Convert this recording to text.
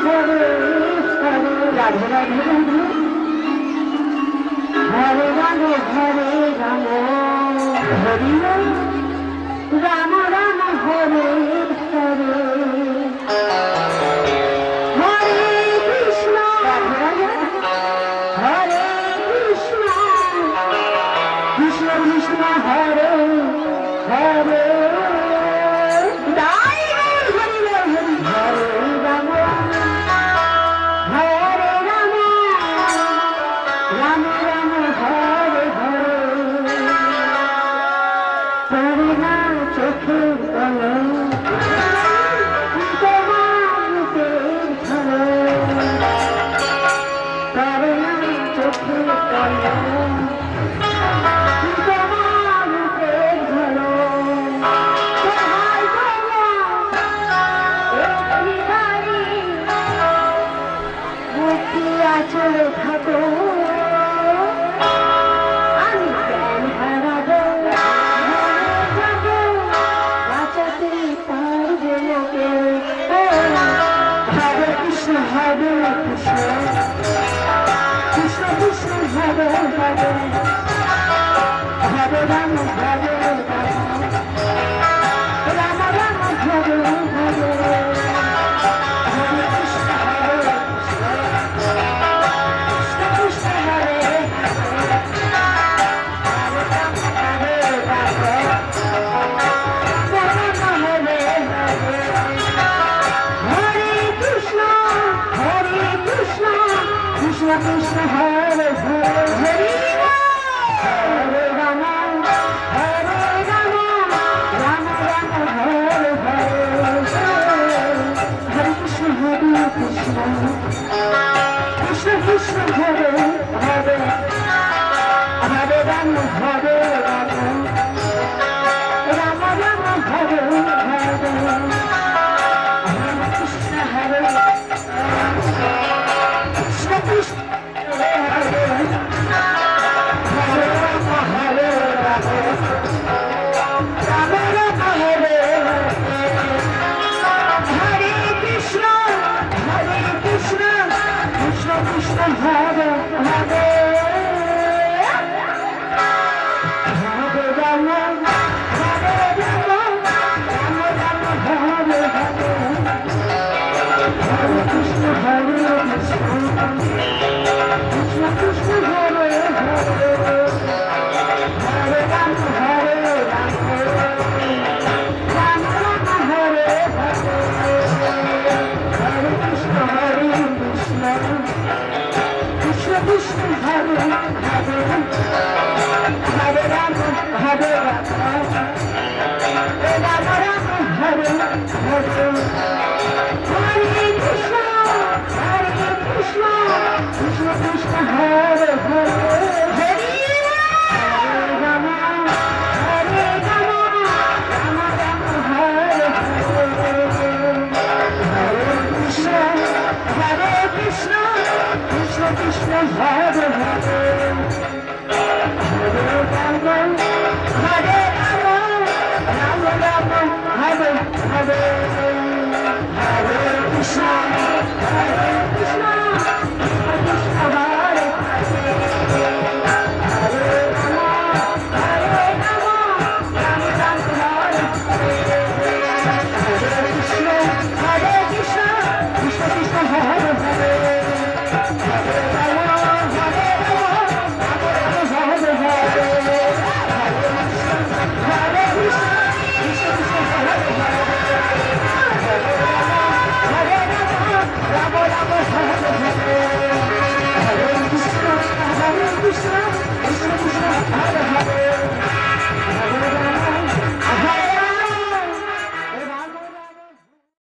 হরে হরে রাধে রাধে হরে রাম হরে রাম হরি রাম রাম হরে হরে হরে কৃষ্ণ হরে কৃষ্ণ কৃষ্ণ কৃষ্ণ হরে হরে চলে থাকো আমি জ্ঞান হারাবো বাঁচাতে পারবে না কেউ হরে কৃষ্ণ হরে কৃষ্ণ কৃষ্ণ কৃষ্ণ হরে হরে হরে রাম হরে Ram Ram Ram Hare Hare Krishna Hare Hare Hare Rama Hare Rama Rama Rama Hare Hare Hare Krishna Hare Krishna Krishna Krishna Hare Hare Hare Rama Hare Rama Rama Rama Hare Hare Hare Krishna Hare Krishna Krishna Krishna Krishna Krishna Hare Hare